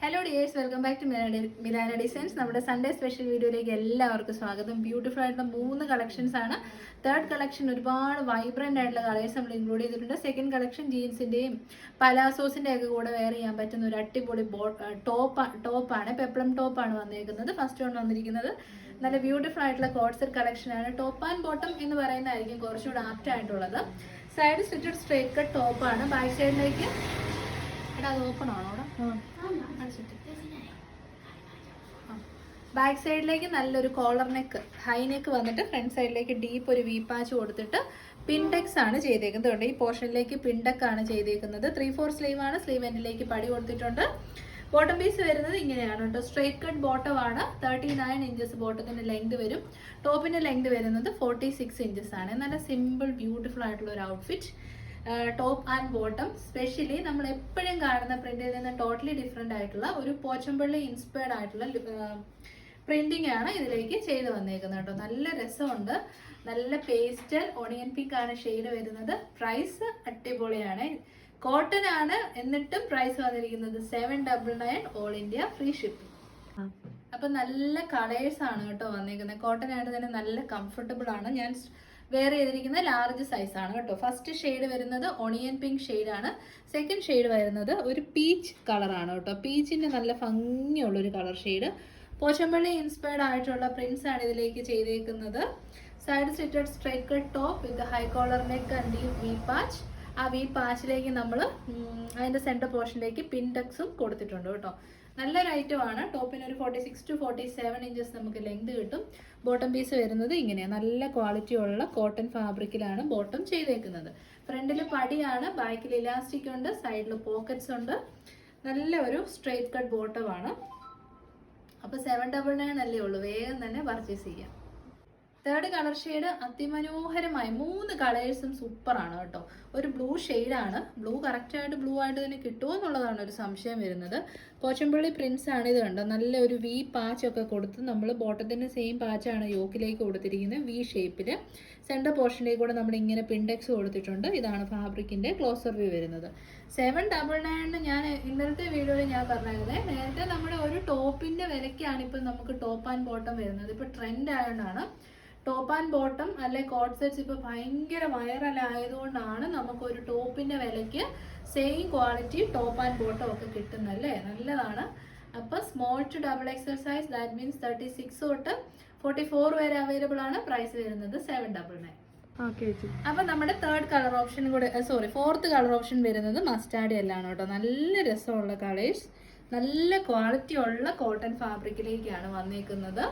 Hello dears, welcome back to Milana designs. നമ്മുടെ Sunday special വീഡിയോയിലേക്ക് എല്ലാവർക്കും സ്വാഗതം. ബ്യൂട്ടിഫുൾ ആയിട്ടുള്ള 3 കളക്ഷൻസ് ആണ്. തേർഡ് കളക്ഷൻ ഒരുപാട് വൈബ്രന്റ് ആയിട്ടുള്ള കളേഴ്സ് നമ്മൾ ഇൻക്ലൂഡ് ചെയ്തിട്ടുണ്ട്. സെക്കൻഡ് കളക്ഷൻ ജീൻസിന്റെയും പലാസോസിന്റെ ഒക്കെ കൂടെ വെയർ ചെയ്യാൻ പറ്റുന്ന ഒരു അടിപൊളി ടോപ്പാണ്. പെപ്ലം ടോപ്പാണ് വന്നിരിക്കുന്നത്. ഫസ്റ്റ് വൺ വന്നിരിക്കുന്നത് നല്ല ബ്യൂട്ടിഫുൾ ആയിട്ടുള്ള കോട്ട്സെറ്റ് കളക്ഷൻ ആണ്. ടോപ്പ് ആൻഡ് ബോട്ടം എന്ന് പറയുന്നതായിരിക്കും കുറച്ചുകൂടെ ആപ്റ്റ് ആയിട്ടുള്ളത്. സൈഡ് സ്റ്റിച്ചഡ് സ്ട്രേറ്റ് കട്ട് ടോപ്പാണ്. ബാക്ക് സൈഡിലേക്ക് അത് ഓപ്പൺ ആണോ അവിടെ? ബാക്ക് സൈഡിലേക്ക് നല്ലൊരു കോളർ നെക്ക്, ഹൈ നെക്ക് വന്നിട്ട് ഫ്രണ്ട് സൈഡിലേക്ക് ഡീപ്പ് ഒരു വി പാച്ച് കൊടുത്തിട്ട് പിൻടെക്സ് ആണ് ചെയ്തേക്കുന്നത്. ഈ പോർഷനിലേക്ക് പിൻടെക്ക് ആണ് ചെയ്തേക്കുന്നത്. 3/4 സ്ലീവ് ആണ്. സ്ലീവ് എൻഡിലേക്ക് പടി കൊടുത്തിട്ടുണ്ട്. ബോട്ടം പീസ് വരുന്നത് ഇങ്ങനെയാണ് കേട്ടോ. സ്ട്രേറ്റ് കട്ട് ബോട്ടം ആണ്. 39 ഇഞ്ചസ് ബോട്ടത്തിന്റെ ലെങ്ത് വരും. ടോപ്പിന്റെ ലെങ്ത് വരുന്നത് 46 ഇഞ്ചസ് ആണ്. നല്ല സിമ്പിൾ ബ്യൂട്ടിഫുൾ ആയിട്ടുള്ള ഒരു outfit. Top and bottom specially നമ്മൾ എപ്പോഴും കാണുന്ന പ്രിന്റിൽ നിന്ന് ടോട്ടലി ഡിഫറെന്റ് ആയിട്ടുള്ള ഒരു പോച്ചമ്പള്ളി ഇൻസ്പയർഡ് ആയിട്ടുള്ള പ്രിന്റിംഗ് ആണ് ഇതിലേക്ക് ചെയ്ത് വന്നേക്കുന്നത് കേട്ടോ. നല്ല രസമുണ്ട്. നല്ല പേസ്റ്റൽ ഓണിയൻ പിങ്ക് ആണ് ഷെയ്ഡ് വരുന്നത്. പ്രൈസ് അടിപൊളിയാണ്. കോട്ടൺ ആണ്, എന്നിട്ടും പ്രൈസ് വന്നിരിക്കുന്നത് 799 ഓൾ ഇന്ത്യ ഫ്രീ ഷിപ്പിംഗ്. അപ്പൊ നല്ല കളേഴ്സ് ആണ് കേട്ടോ വന്നേക്കുന്നത്. കോട്ടൺ ആയിട്ട് തന്നെ നല്ല കംഫർട്ടബിൾ ആണ്. ഞാൻ വെയർ ചെയ്തിരിക്കുന്ന ലാർജ് സൈസ് ആണ് കേട്ടോ. ഫസ്റ്റ് ഷെയ്ഡ് വരുന്നത് ഓണിയൻ പിങ്ക് ഷെയ്ഡ് ആണ്. സെക്കൻഡ് ഷെയ്ഡ് വരുന്നത് ഒരു പീച്ച് കളർ ആണ് കേട്ടോ. പീച്ചിന്റെ നല്ല ഭംഗിയുള്ള ഒരു കളർ ഷെയ്ഡ്. പോച്ചമ്പള്ളി ഇൻസ്പയർഡ് ആയിട്ടുള്ള പ്രിന്റ്സ് ആണ് ഇതിലേക്ക് ചെയ്തേക്കുന്നത്. Side stitched straight cut top with high collar neck and V patch. ആ വി പാച്ചിലേക്ക് നമ്മൾ അതിന്റെ സെന്റർ പോർഷനിലേക്ക് പിൻടെക്സും കൊടുത്തിട്ടുണ്ട് കേട്ടോ. നല്ലൊരു ഐറ്റം ആണ്. ടോപ്പിന് ഒരു 46 to 47 ഇഞ്ചസ് നമുക്ക് ലെങ്ത് കിട്ടും. ബോട്ടം പീസ് വരുന്നത് ഇങ്ങനെയാണ്. നല്ല ക്വാളിറ്റി ഉള്ള കോട്ടൺ ഫാബ്രിക്കിലാണ് ബോട്ടം ചെയ്തേക്കുന്നത്. ഫ്രണ്ടിൽ പടിയാണ്, ബാക്കിൽ ഇലാസ്റ്റിക് ഉണ്ട്, സൈഡിൽ പോക്കറ്റ്സ് ഉണ്ട്. നല്ല ഒരു സ്ട്രേറ്റ് കട്ട് ബോട്ടം ആണ്. അപ്പൊ 799 അല്ലേ ഉള്ളൂ. വേഗം തന്നെ പർച്ചേസ് ചെയ്യാം. തേർഡ് കളർ ഷെയ്ഡ് അതിമനോഹരമായ 3 കളേഴ്സും സൂപ്പർ ആണ് കേട്ടോ. ഒരു ബ്ലൂ ഷെയ്ഡാണ്. ബ്ലൂ കറക്റ്റ് ആയിട്ട് ബ്ലൂ ആയിട്ട് തന്നെ കിട്ടുമോ എന്നുള്ളതാണ് ഒരു സംശയം വരുന്നത്. പോച്ചമ്പള്ളി പ്രിന്റ്സ് ആണ് ഇത് കണ്ടോ. നല്ല ഒരു വി പാച്ച് ഒക്കെ കൊടുത്ത് നമ്മൾ ബോട്ടത്തിന്റെ സെയിം പാച്ചാണ് യോക്കിലേക്ക് കൊടുത്തിരിക്കുന്നത്. വി ഷേപ്പില് സെന്റർ പോർഷനിലേക്ക് കൂടെ നമ്മൾ ഇങ്ങനെ പിൻടെക്സ് കൊടുത്തിട്ടുണ്ട്. ഇതാണ് ഫാബ്രിക്കിന്റെ ക്ലോസർ വ്യൂ വരുന്നത്. 799 ഞാൻ ഇന്നലത്തെ വീഡിയോയിൽ ഞാൻ പറഞ്ഞിരുന്നത്. നേരത്തെ നമ്മുടെ ഒരു ടോപ്പിന്റെ വിലക്കാണ് ഇപ്പൊ നമുക്ക് ടോപ്പ് ആൻഡ് ബോട്ടം വരുന്നത്. ഇപ്പൊ ട്രെൻഡ് ആയതുകൊണ്ടാണ് ടോപ്പ് ആൻഡ് ബോട്ടം അല്ലെ കോട്ട് സെറ്റ്സ് ഇപ്പൊ ഭയങ്കര വൈറൽ ആയതുകൊണ്ടാണ് നമുക്ക് ഒരു ടോപ്പിന്റെ വിലയ്ക്ക് same quality top and bottom ഒക്കെ കിട്ടുന്നല്ലേ. നല്ലതാണ്. അപ്പൊ small to double XL size, that means 36 തൊട്ട് 44 വരെ അവൈലബിൾ ആണ്. പ്രൈസ് വരുന്നത് 799. അപ്പൊ നമ്മുടെ തേർഡ് കളർ ഓപ്ഷൻ കൂടെ ഫോർത്ത് കളർ ഓപ്ഷൻ വരുന്നത് മസ്റ്റാർഡ് എല്ലാണ് കേട്ടോ. നല്ല രസമുള്ള കളേഴ്സ്, നല്ല ക്വാളിറ്റി ഉള്ള കോട്ടൺ ഫാബ്രിക്കിലേക്കാണ് വന്നേക്കുന്നത്.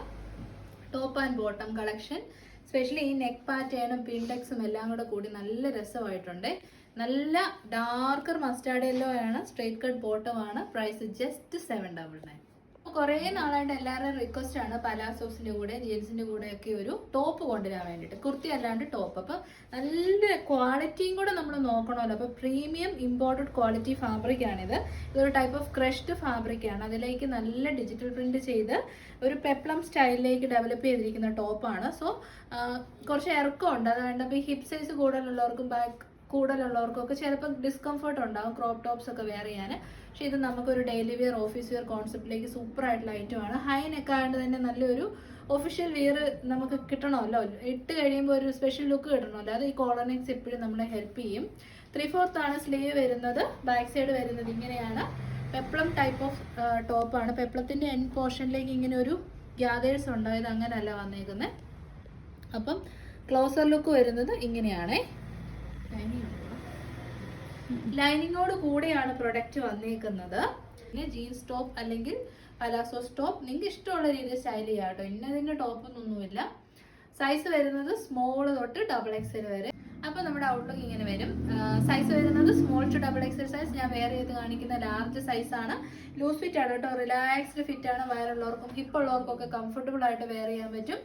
Top and bottom collection specially ഈ നെക്ക് പാറ്റേണും പിൻടെക്സും എല്ലാം കൂടെ കൂടി നല്ല രസമായിട്ടുണ്ട്. നല്ല ഡാർക്കർ മസ്റ്റാർഡ് യെല്ലോ ആണ്. സ്ട്രേറ്റ് കട്ട് ബോട്ടം ആണ്. Price just 799. കുറെ നാളായിട്ട് എല്ലാവരുടെയും റിക്വസ്റ്റ് ആണ് പലാസോസിന്റെ കൂടെ ജീൻസിന്റെ കൂടെ ഒക്കെ ഒരു ടോപ്പ് കൊണ്ടുവരാൻ വേണ്ടിയിട്ട്. കുർത്തി അല്ലാണ്ട് ടോപ്പ്. അപ്പൊ നല്ല ക്വാളിറ്റിയും കൂടെ നമ്മൾ നോക്കണമല്ലോ. അപ്പൊ പ്രീമിയം ഇമ്പോർട്ടഡ് ക്വാളിറ്റി ഫാബ്രിക് ആണിത്. ഇതൊരു ടൈപ്പ് ഓഫ് ക്രഷ്ഡ് ഫാബ്രിക് ആണ്. അതിലേക്ക് നല്ല ഡിജിറ്റൽ പ്രിന്റ് ചെയ്ത് ഒരു പെപ്ലം സ്റ്റൈലിലേക്ക് ഡെവലപ്പ് ചെയ്തിരിക്കുന്ന ടോപ്പാണ്. സോ കുറച്ച് ഇറക്കമുണ്ട്. അതുകൊണ്ട് ഇപ്പൊ ഹിപ്പ് സൈസ് കൂടുതലുള്ളവർക്കും ബാക്ക് കൂടുതലുള്ളവർക്കും ഒക്കെ ചിലപ്പോൾ ഡിസ്കംഫർട്ട് ഉണ്ടാകും ക്രോപ്പ് ടോപ്സ് ഒക്കെ വെയർ ചെയ്യാൻ. പക്ഷെ ഇത് നമുക്കൊരു ഡെയിലി വെയർ ഓഫീസ് വെയർ കോൺസെപ്റ്റിലേക്ക് സൂപ്പർ ആയിട്ടുള്ള ഐറ്റമാണ്. ഹൈ നെക്ക് ആയതുകൊണ്ട് തന്നെ നല്ലൊരു ഒഫീഷ്യൽ വെയർ നമുക്ക് കിട്ടണമല്ലോ. ഇട്ട് കഴിയുമ്പോൾ ഒരു സ്പെഷ്യൽ ലുക്ക് കിട്ടണമല്ലോ. അത് ഈ കോളർ നെക്സ് എപ്പോഴും നമ്മളെ ഹെൽപ്പ് ചെയ്യും. 3/4 ആണ് സ്ലീവ് വരുന്നത്. ബാക്ക് സൈഡ് വരുന്നത് ഇങ്ങനെയാണ്. പെപ്ലം ടൈപ്പ് ഓഫ് ടോപ്പാണ്. പെപ്ലത്തിന്റെ എൻഡ് പോർഷനിലേക്ക് ഇങ്ങനെ ഒരു ഗ്യാദേഴ്സ് ഉണ്ടായത് അങ്ങനെയല്ല വന്നേക്കുന്നത്. അപ്പം ക്ലോസർ ലുക്ക് വരുന്നത് ഇങ്ങനെയാണേ. ലൈനിങ്ങോട് കൂടെയാണ് പ്രൊഡക്റ്റ് വന്നേക്കുന്നത്. പിന്നെ ജീൻസ് ടോപ്പ് അല്ലെങ്കിൽ പലാസോസ് ടോപ്പ് നിങ്ങൾക്ക് ഇഷ്ടമുള്ള രീതിയിൽ സ്റ്റൈൽ ചെയ്യാം കേട്ടോ. ഇന്നതിന്റെ ടോപ്പൊന്നൊന്നുമില്ല. സൈസ് വരുന്നത് സ്മോൾ തൊട്ട് ഡബിൾ എക്സൽ വരെ. അപ്പൊ നമ്മുടെ ഔട്ട്ലുക്ക് ഇങ്ങനെ വരും. സൈസ് വരുന്നത് small to double XL size. ഞാൻ വെയർ ചെയ്ത് കാണിക്കുന്ന ലാർജ് സൈസ് ആണ്. ലൂസ് ഫിറ്റ് ആണ് കേട്ടോ. റിലാക്സ്ഡ് ഫിറ്റ് ആണ്. വയറുള്ളവർക്കും ഹിപ്പ് ഉള്ളവർക്കും ഒക്കെ കംഫർട്ടബിൾ ആയിട്ട് വെയർ ചെയ്യാൻ പറ്റും.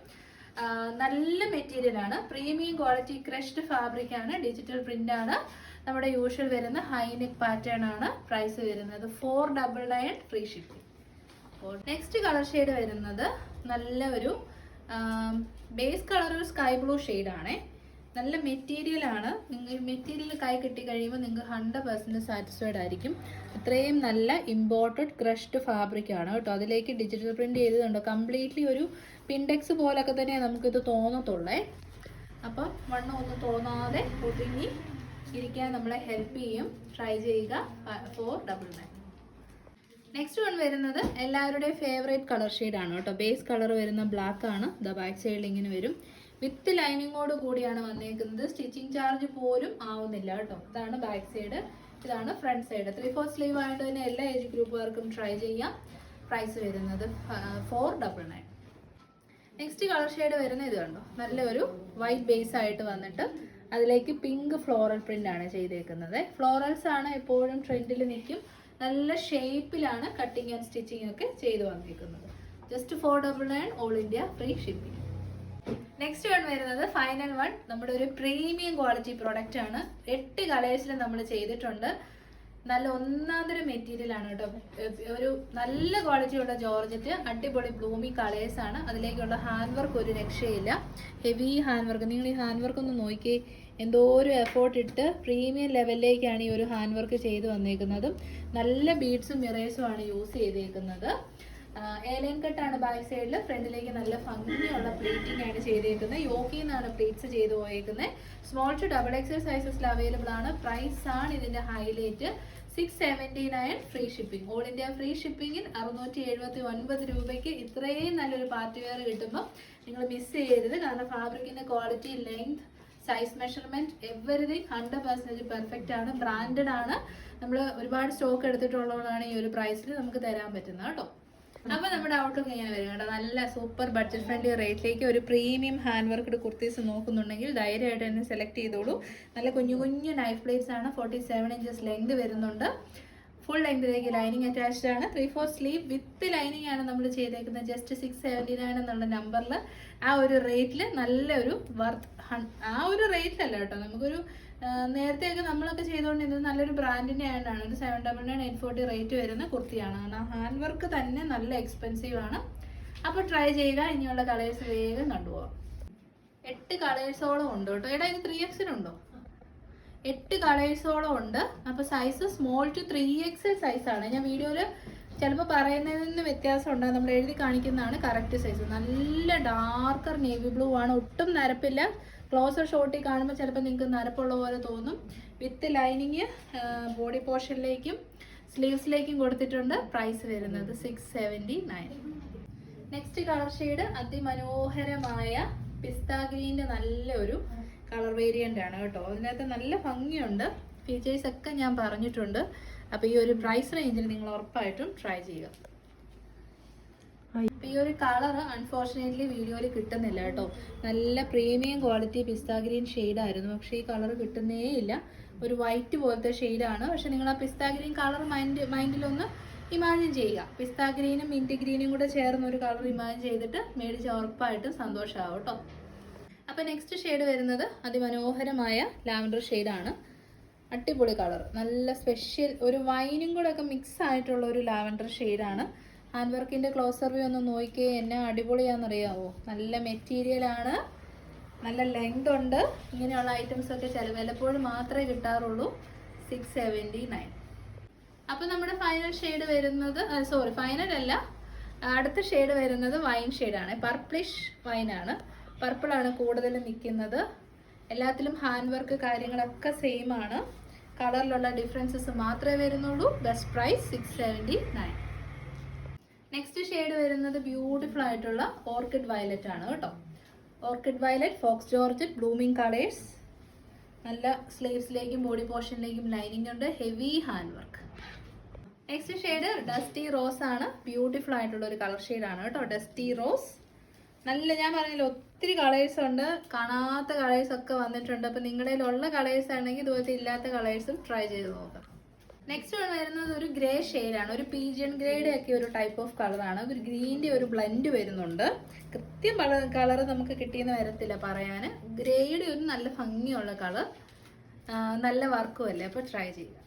നല്ല മെറ്റീരിയൽ ആണ്. പ്രീമിയം ക്വാളിറ്റി ക്രഷ്ഡ് ഫാബ്രിക് ആണ്. ഡിജിറ്റൽ പ്രിന്റ് ആണ്. നമ്മുടെ യൂഷ്വൽ വരുന്ന ഹൈ നെക്ക് പാറ്റേൺ ആണ്. പ്രൈസ് വരുന്നത് 499 free shipping. Next colour shade വരുന്നത് നല്ല ഒരു ബേസ് കളർ ഒരു സ്കൈ ബ്ലൂ ഷെയ്ഡ് ആണ്. നല്ല മെറ്റീരിയലാണ്. നിങ്ങൾ മെറ്റീരിയൽ കൈ കിട്ടി കഴിയുമ്പോൾ നിങ്ങൾക്ക് 100% സാറ്റിസ്ഫൈഡ് ആയിരിക്കും. അത്രയും നല്ല ഇമ്പോർട്ടഡ് ക്രഷ്ഡ് ഫാബ്രിക് ആണ് കേട്ടോ. അതിലേക്ക് ഡിജിറ്റൽ പ്രിന്റ് ചെയ്തതുണ്ടോ, കംപ്ലീറ്റ്ലി ഒരു പിൻഡെക്സ് പോലൊക്കെ തന്നെ നമുക്കിത് തോന്നത്തുള്ളേ. അപ്പം വണ്ണം ഒന്നും തോന്നാതെ ഒതുങ്ങി ഇരിക്കാൻ നമ്മളെ ഹെൽപ്പ് ചെയ്യും. ട്രൈ ചെയ്യുക. 499. നെക്സ്റ്റ് വൺ വരുന്നത് എല്ലാവരുടെയും ഫേവറേറ്റ് കളർ ഷെയ്ഡാണ് കേട്ടോ. ബേസ് കളർ വരുന്ന ബ്ലാക്ക് ആണ്. ബാക്ക് സൈഡിൽ ഇങ്ങനെ വരും. വിത്ത് ലൈനിങ്ങോട് കൂടിയാണ് വന്നേക്കുന്നത്. സ്റ്റിച്ചിങ് ചാർജ് പോലും ആവുന്നില്ല കേട്ടോ. ഇതാണ് ബാക്ക് സൈഡ്, ഇതാണ് ഫ്രണ്ട് സൈഡ്. 3/4 സ്ലീവ് ആയതുകൊണ്ട് തന്നെ എല്ലാ ഏജ് ഗ്രൂപ്പുകാർക്കും ട്രൈ ചെയ്യാം. പ്രൈസ് വരുന്നത് 499. നെക്സ്റ്റ് കളർ ഷെയ്ഡ് വരുന്ന ഇത് കണ്ടോ, നല്ലൊരു വൈറ്റ് ബേസ് ആയിട്ട് വന്നിട്ട് അതിലേക്ക് പിങ്ക് ഫ്ലോറൽ പ്രിന്റ് ആണ് ചെയ്തേക്കുന്നത്. ഫ്ലോറൽസ് ആണ് എപ്പോഴും ട്രെൻഡിൽ നിൽക്കും. നല്ല ഷേപ്പിലാണ് കട്ടിങ് ആൻഡ് സ്റ്റിച്ചിങ് ഒക്കെ ചെയ്ത് വന്നിരിക്കുന്നത്. Just 499, all India free shipping. Next one വരുന്നത് ഫൈനൽ വൺ, നമ്മുടെ ഒരു പ്രീമിയം ക്വാളിറ്റി പ്രോഡക്റ്റ് ആണ്. 8 കളേഴ്സിൽ നമ്മൾ ചെയ്തിട്ടുണ്ട്. നല്ല ഒന്നാന്തര മെറ്റീരിയൽ ആണ് കേട്ടോ. ഒരു നല്ല ക്വാളിറ്റിയുള്ള ജോർജറ്റ്, അടിപൊളി ബ്ലൂമിങ് കളേഴ്സ് ആണ്. അതിലേക്കുള്ള ഹാൻഡ് വർക്ക് ഒരു രക്ഷയില്ല. Heavy hand work. നിങ്ങൾ ഈ ഹാൻഡ് വർക്ക് ഒന്ന് നോക്കിയേ, എന്തോ ഒരു എഫോർട്ട് ഇട്ട് പ്രീമിയം ലെവലിലേക്കാണ് ഈ ഒരു ഹാൻഡ് വർക്ക് ചെയ്ത് വന്നേക്കുന്നതും. നല്ല ബീഡ്സും മിറേഴ്സും ആണ് യൂസ് ചെയ്തേക്കുന്നത്. ഏലൈൻ കട്ടാണ് ബാക്ക് സൈഡിൽ. ഫ്രണ്ടിലേക്ക് നല്ല ഭംഗിയുള്ള പ്ലേറ്റിംഗ് ആണ് ചെയ്തേക്കുന്നത്. യോക്കിൽ നിന്നാണ് പ്ലേറ്റ്സ് ചെയ്ത് പോയേക്കുന്നത്. സ്മോൾ ടു XXL സൈസസിൽ അവൈലബിൾ ആണ്. പ്രൈസ് ആണ് ഇതിന്റെ highlight. 679 free shipping. All India free ഷിപ്പിംഗിൽ 679 രൂപയ്ക്ക് ഇത്രയും നല്ലൊരു പാർട്ടി വെയർ കിട്ടുമ്പോൾ നിങ്ങൾ മിസ് ചെയ്യരുത്. കാരണം ഫാബ്രിക്കിന്റെ quality, length, size measurement, everything 100% perfect ആണ്. ബ്രാൻഡഡ് ആണ്. നമ്മൾ ഒരുപാട് സ്റ്റോക്ക് എടുത്തിട്ടുള്ളതാണ് ഈ ഒരു പ്രൈസിൽ നമുക്ക് തരാൻ പറ്റുന്നത് കേട്ടോ. അപ്പൊ നമ്മുടെ ഔട്ട്ലുക്ക് ഇങ്ങനെ വരും കേട്ടോ. നല്ല സൂപ്പർ ബഡ്ജറ്റ് ഫ്രണ്ട്ലി റേറ്റിലേക്ക് ഒരു പ്രീമിയം ഹാൻഡ് വർക്ക്ഡ് കുർത്തീസ് നോക്കുന്നുണ്ടെങ്കിൽ ധൈര്യമായിട്ട് തന്നെ സെലക്ട് ചെയ്തോളൂ. നല്ല കുഞ്ഞു കുഞ്ഞു നൈഫ് പ്ലേറ്റ്സ് ആണ്. 47 ഇഞ്ചസ് ലെങ്ത് വരുന്നുണ്ട്. ഫുൾ ലെങ്തിലേക്ക് ലൈനിങ് അറ്റാച്ച്ഡ് ആണ്. 3/4 സ്ലീവ് വിത്ത് ലൈനിങ് ആണ് നമ്മൾ ചെയ്തേക്കുന്നത്. ജസ്റ്റ് 679 എന്നുള്ള നമ്പറിൽ ആ ഒരു റേറ്റിൽ നല്ലൊരു വർത്ത്. ആ ഒരു റേറ്റിലല്ല കേട്ടോ, നമുക്കൊരു നേരത്തെയൊക്കെ നമ്മളൊക്കെ ചെയ്തുകൊണ്ടിരുന്നത് നല്ലൊരു ബ്രാൻഡിൻ്റെ ആയിട്ടാണ്. ഒരു 799 840 റേറ്റ് വരുന്ന കുർത്തിയാണ്. കാരണം ഹാൻഡ് വർക്ക് തന്നെ നല്ല എക്സ്പെൻസീവ് ആണ്. അപ്പോൾ ട്രൈ ചെയ്യുക. ഇനിയുള്ള കളേഴ്സ് വേഗം കണ്ടുപോകാം. 8 കളേഴ്സോളം ഉണ്ട് കേട്ടോ. എടാ ഇത് 3XL ഉണ്ടോ? 8 കളേഴ്സോളം ഉണ്ട്. അപ്പോൾ സൈസ് സ്മോൾ ടു 3XL സൈസാണ്. ഞാൻ വീഡിയോയിൽ ചിലപ്പോൾ പറയുന്നതിൽ നിന്ന് വ്യത്യാസം ഉണ്ടാകും. നമ്മൾ എഴുതി കാണിക്കുന്നതാണ് കറക്റ്റ് സൈസ്. നല്ല ഡാർക്കർ നേവി ബ്ലൂ ആണ്. ഒട്ടും നരപ്പില്ല. ക്ലോസർ ഷോട്ടിൽ കാണുമ്പോൾ ചിലപ്പോൾ നിങ്ങൾക്ക് നരപ്പുള്ള പോലെ തോന്നും. വിത്ത് ലൈനിങ് ബോഡി പോർഷനിലേക്കും സ്ലീവ്സിലേക്കും കൊടുത്തിട്ടുണ്ട്. പ്രൈസ് വരുന്നത് 679. നെക്സ്റ്റ് കളർ ഷെയ്ഡ് അതിമനോഹരമായ പിസ്ത ഗ്രീൻ്റെ നല്ലൊരു കളർ വേരിയൻ്റ് ആണ് കേട്ടോ. അതിനകത്ത് നല്ല ഭംഗിയുണ്ട്. ഫീച്ചേഴ്സ് ഒക്കെ ഞാൻ പറഞ്ഞിട്ടുണ്ട്. അപ്പോൾ ഈ ഒരു പ്രൈസ് റേഞ്ചിൽ നിങ്ങൾ ഉറപ്പായിട്ടും ട്രൈ ചെയ്യുക. അപ്പോൾ ഈ ഒരു കളർ അൺഫോർച്ചുനേറ്റ്ലി വീഡിയോയിൽ കിട്ടുന്നില്ല കേട്ടോ. നല്ല പ്രീമിയം ക്വാളിറ്റി പിസ്ത ഗ്രീൻ ഷെയ്ഡായിരുന്നു. പക്ഷേ ഈ കളർ കിട്ടുന്നേ ഇല്ല. ഒരു വൈറ്റ് പോലത്തെ ഷെയ്ഡാണ്. പക്ഷെ നിങ്ങൾ ആ പിസ്ത ഗ്രീൻ കളർ മൈൻഡിലൊന്ന് ഇമാജിൻ ചെയ്യുക. പിസ്ത ഗ്രീനും മിൻറ്റ് ഗ്രീനും കൂടെ ചേർന്ന് ഒരു കളർ ഇമാജിൻ ചെയ്തിട്ട് മേടിച്ച് ഉറപ്പായിട്ടും സന്തോഷമാവും കേട്ടോ. അപ്പോൾ നെക്സ്റ്റ് ഷെയ്ഡ് വരുന്നത് അതിമനോഹരമായ ലാവൻഡർ ഷെയ്ഡാണ്. അടിപൊളി കളർ, നല്ല സ്പെഷ്യൽ ഒരു വൈനും കൂടെ ഒക്കെ മിക്സ് ആയിട്ടുള്ള ഒരു ലാവൻഡർ ഷെയ്ഡാണ്. ഹാൻഡ് വർക്കിൻ്റെ ക്ലോസർ വ്യൂ ഒന്ന് നോക്കിയേ, എന്നെ അടിപൊളിയാണെന്നറിയാവോ. നല്ല മെറ്റീരിയലാണ്, നല്ല ലെങ്ത് ഉണ്ട്. ഇങ്ങനെയുള്ള ഐറ്റംസൊക്കെ വല്ലപ്പോഴും മാത്രമേ കിട്ടാറുള്ളൂ. 679. അപ്പോൾ നമ്മുടെ ഫൈനൽ ഷെയ്ഡ് വരുന്നത് ഫൈനൽ അല്ല, അടുത്ത ഷെയ്ഡ് വരുന്നത് വൈൻ ഷെയ്ഡാണ്. പർപ്പിളിഷ് വൈനാണ്. പർപ്പിളാണ് കൂടുതൽ നിൽക്കുന്നത്. എല്ലാത്തിലും ഹാൻഡ് വർക്ക് കാര്യങ്ങളൊക്കെ സെയിം ആണ്. കളറിലുള്ള ഡിഫറൻസസ് മാത്രമേ വരുന്നുള്ളൂ. Best price 679. നെക്സ്റ്റ് ഷെയ്ഡ് വരുന്നത് ബ്യൂട്ടിഫുൾ ആയിട്ടുള്ള ഓർക്കിഡ് വയലറ്റ് ആണ് കേട്ടോ. Orchid violet, faux georgette, blooming colours. നല്ല സ്ലീവ്സിലേക്കും ബോഡി പോർഷനിലേക്കും ലൈനിങ് ഉണ്ട്. Heavy hand work. Next shade dusty rose ആണ്. ബ്യൂട്ടിഫുൾ ആയിട്ടുള്ള ഒരു കളർ ഷെയ്ഡാണ് കേട്ടോ. Dusty rose. നല്ല, ഞാൻ പറഞ്ഞില്ല ഒത്തിരി കളേഴ്സ് ഉണ്ട്. കാണാത്ത കളേഴ്സ് ഒക്കെ വന്നിട്ടുണ്ട്. അപ്പോൾ നിങ്ങളുടെ ഉള്ള കളേഴ്സ് ആണെങ്കിൽ ഇതുപോലത്തെ ഇല്ലാത്ത കളേഴ്സും ട്രൈ ചെയ്ത് നോക്കാം. നെക്സ്റ്റ് വരുന്നത് ഒരു ഗ്രേ ഷെയ്ഡാണ്. ഒരു പീജിയൻ ഗ്രേയുടെ ഒക്കെ ഒരു ടൈപ്പ് ഓഫ് കളറാണ്. ഒരു ഗ്രീൻ്റെ ഒരു ബ്ലെൻഡ് വരുന്നുണ്ട്. കൃത്യം കളർ നമുക്ക് കിട്ടിയെന്ന് വരത്തില്ല പറയാൻ. ഗ്രേയുടെ ഒരു നല്ല ഭംഗിയുള്ള കളർ, നല്ല വർക്കും അല്ലേ. അപ്പോൾ ട്രൈ ചെയ്യുക.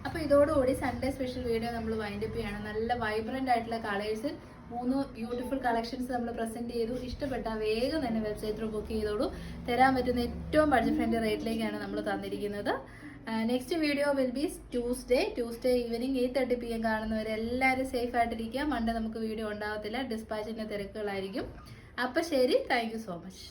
അപ്പോൾ ഇതോടുകൂടി സൺഡേ സ്പെഷ്യൽ വീഡിയോ നമ്മൾ വൈൻഡപ്പ് ചെയ്യണം. നല്ല വൈബ്രൻ്റ് ആയിട്ടുള്ള കളേഴ്സ് 3 ബ്യൂട്ടിഫുൾ കളക്ഷൻസ് നമ്മൾ പ്രസൻറ്റ് ചെയ്തു. ഇഷ്ടപ്പെട്ടാൽ വേഗം തന്നെ വെബ്സൈറ്റിൽ ബുക്ക് ചെയ്തോളൂ. തരാൻ പറ്റുന്ന ഏറ്റവും ബഡ്ജറ്റ് ഫ്രണ്ട്ലി റേറ്റിലേക്കാണ് നമ്മൾ തന്നിരിക്കുന്നത്. Next video will be Tuesday evening 8:30 PM കാണുന്നവരെ എല്ലാവരും സേഫ് ആയിട്ടിരിക്കുക. മൺഡേ നമുക്ക് വീഡിയോ ഉണ്ടാകത്തില്ല, ഡിസ്പാച്ചിൻ്റെ തിരക്കുകളായിരിക്കും. അപ്പോൾ ശരി, താങ്ക് യു സോ മച്ച്.